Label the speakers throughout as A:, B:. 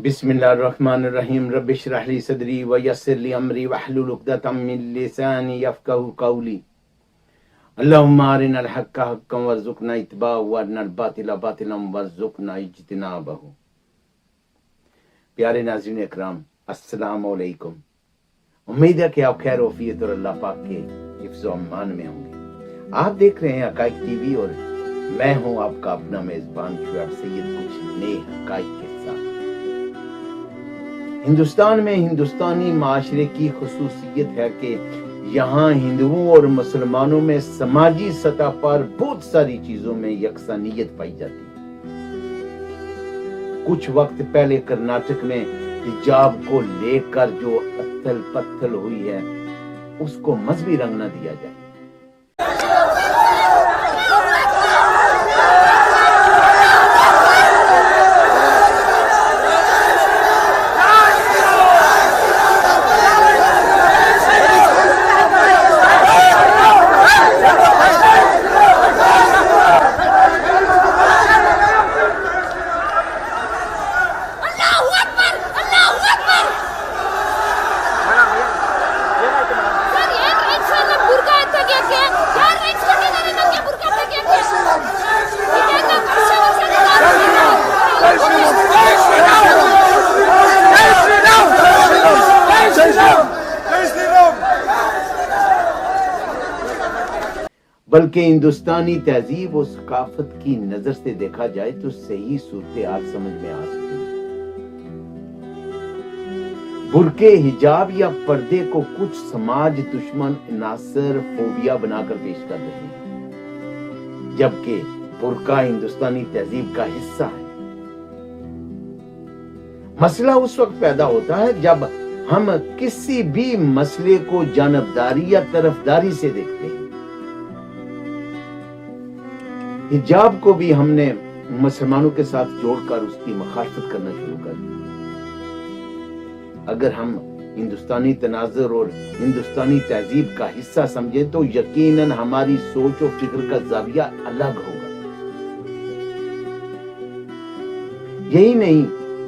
A: بسم اللہ الرحمن الرحیم رب اشرح لی صدری ویسر لی امری واحلل عقدۃ من لسانی یفقهوا قولی اللهم ارنا الحق حقا وارزقنا اتباعه وارنا الباطل باطلا وارزقنا اجتنابه۔ پیارے ناظرین اکرام، السلام علیکم۔ امید ہے کہ آپ خیر وفیت اور اللہ پاک کے حفظ و امان میں ہوں گے۔ آپ دیکھ رہے ہیں حقائق ٹی وی اور میں ہوں آپ کا اپنا میزبان شعیب سید، کچھ نئے حقائق کے ساتھ۔ ہندوستان میں ہندوستانی معاشرے کی خصوصیت ہے کہ یہاں ہندوؤں اور مسلمانوں میں سماجی سطح پر بہت ساری چیزوں میں یکسانیت پائی جاتی ہے۔ کچھ وقت پہلے کرناٹک میں حجاب کو لے کر جو اتھل پتھل ہوئی ہے، اس کو مذہبی رنگ نہ دیا جائے۔ بلکہ ہندوستانی تہذیب و ثقافت کی نظر سے دیکھا جائے تو صحیح صورتحال سمجھ میں آ سکتی ہے۔ برقعے، حجاب یا پردے کو کچھ سماج دشمن عناصر فوبیا بنا کر پیش کر رہے ہیں، جبکہ برقع ہندوستانی تہذیب کا حصہ ہے۔ مسئلہ اس وقت پیدا ہوتا ہے جب ہم کسی بھی مسئلے کو جانبداری یا طرفداری سے دیکھتے ہیں۔ حجاب کو بھی ہم نے مسلمانوں کے ساتھ جوڑ کر اس کی مخالفت کرنا شروع کر دی۔ اگر ہم ہندوستانی تناظر اور ہندوستانی تہذیب کا حصہ سمجھیں تو یقیناً ہماری سوچ و فکر کا زاویہ الگ ہوگا۔ یہی نہیں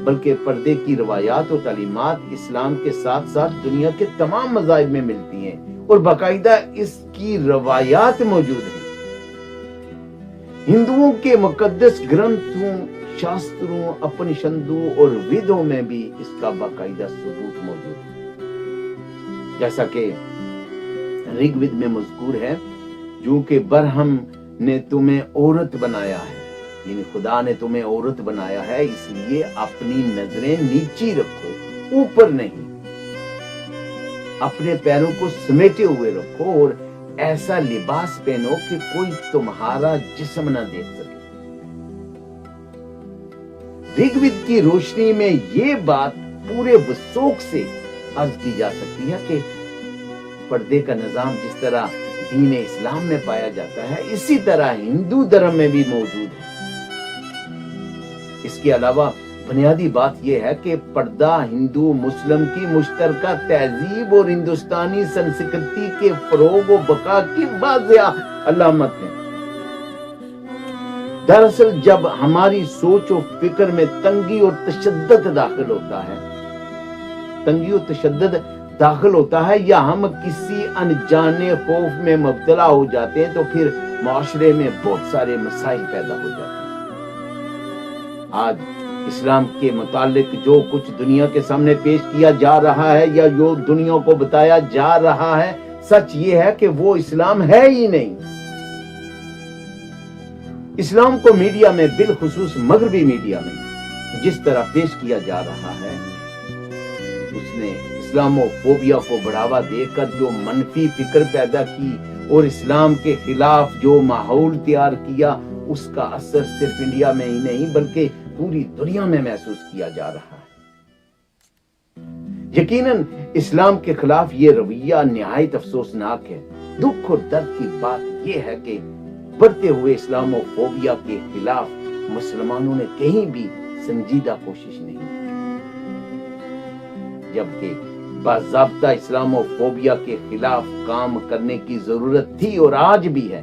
A: بلکہ پردے کی روایات و تعلیمات اسلام کے ساتھ ساتھ دنیا کے تمام مذاہب میں ملتی ہیں اور باقاعدہ اس کی روایات موجود ہیں۔ ہندوؤں کے مقدس گرنتھوں، شاستروں، اپنشدوں اور ویدوں میں بھی اس کا باقاعدہ ثبوت موجود ہے۔ جیسا کہ رگ وید میں مذکور ہے، جو کہ برہم نے تمہیں عورت بنایا ہے، یعنی خدا نے تمہیں عورت بنایا ہے، اس لیے اپنی نظریں نیچی رکھو، اوپر نہیں۔ اپنے پیروں کو سمیٹے ہوئے رکھو اور ایسا لباس پہنو کہ کوئی تمہارا جسم نہ دیکھ سکے۔ رگ وید کی روشنی میں یہ بات پورے وثوق سے عرض کی جا سکتی ہے کہ پردے کا نظام جس طرح دین اسلام میں پایا جاتا ہے، اسی طرح ہندو دھرم میں بھی موجود ہے۔ اس کے علاوہ بنیادی بات یہ ہے کہ پردہ ہندو مسلم کی مشترکہ تہذیب اور ہندوستانی سنسکرتی کے فروغ و بقا کی واضح علامت ہے۔ دراصل جب ہماری سوچ و فکر میں تنگی اور تشدد داخل ہوتا ہے یا ہم کسی انجانے خوف میں مبتلا ہو جاتے ہیں تو پھر معاشرے میں بہت سارے مسائل پیدا ہو جاتے ہیں۔ آج اسلام کے متعلق جو کچھ دنیا کے سامنے پیش کیا جا رہا ہے یا جو دنیا کو بتایا جا رہا ہے، سچ یہ ہے کہ وہ اسلام ہے ہی نہیں۔ اسلام کو میڈیا میں، بالخصوص مغربی میڈیا میں جس طرح پیش کیا جا رہا ہے، اس نے اسلامو فوبیا کو بڑھاوا دے کر جو منفی فکر پیدا کی اور اسلام کے خلاف جو ماحول تیار کیا، اس کا اثر صرف انڈیا میں ہی نہیں بلکہ پوری دنیا میں محسوس کیا جا رہا ہے۔ یقیناً اسلام کے خلاف یہ رویہ نہایت افسوسناک ہے۔ دکھ اور درد کی بات یہ ہے کہ بڑھتے ہوئے اسلام و فوبیا کے خلاف مسلمانوں نے کہیں بھی سنجیدہ کوشش نہیں کی، جبکہ باضابطہ اسلام و فوبیا کے خلاف کام کرنے کی ضرورت تھی اور آج بھی ہے۔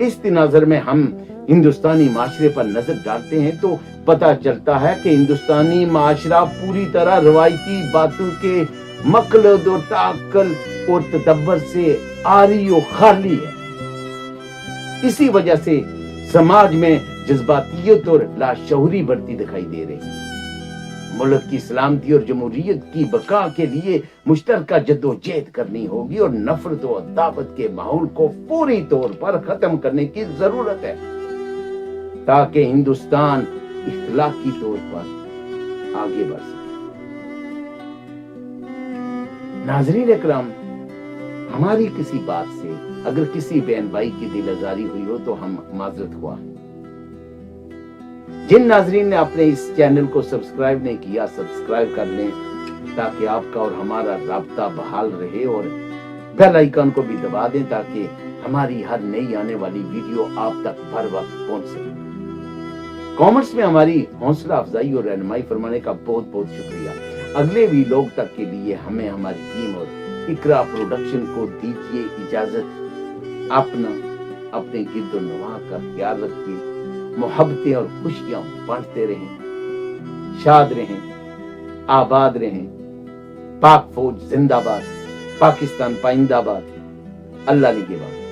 A: اس تناظر میں ہم ہندوستانی معاشرے پر نظر ڈالتے ہیں تو پتہ چلتا ہے کہ ہندوستانی معاشرہ پوری طرح روایتی باتوں کے مقلد و تعقل اور تدبر سے عاری و خالی ہے۔ اسی وجہ سے سماج میں جذباتیت اور لاشعوری بڑھتی دکھائی دے رہی ہے۔ ملک کی سلامتی اور جمہوریت کی بقا کے لیے مشترکہ جدوجہد کرنی ہوگی اور نفرت و عداوت کے ماحول کو فوری طور پر ختم کرنے کی ضرورت ہے تاکہ ہندوستان اخلاقی طور پر آگے بڑھ سکے۔ ناظرین اکرام، ہماری کسی بات سے اگر کسی بہن بھائی کی دل آزاری ہوئی ہو تو ہم معذرت خواہ ہیں۔ جن ناظرین نے اپنے اس چینل کو سبسکرائب نہیں کیا، سبسکرائب کر لیں تاکہ آپ کا اور ہمارا رابطہ بحال رہے، اور بیل آئیکن کو بھی دبا دیں تاکہ ہماری ہر نئی آنے والی ویڈیو آپ تک بر وقت پہنچ سکے۔ کامنٹس میں ہماری حوصلہ افزائی اور رہنمائی فرمانے کا بہت بہت شکریہ۔ اگلے ویلاگ تک کے لیے ہمیں ہماری ٹیم اور اقرا پروڈکشن کو دیجیے اجازت۔ اپنے گرد و نواح کا خیال رکھیے، محبتیں اور خوشیاں بانٹتے رہیں، شاد رہیں، آباد رہیں۔ پاک فوج زندہ باد، پاکستان پائندہ باد۔ اللہ نگہبان۔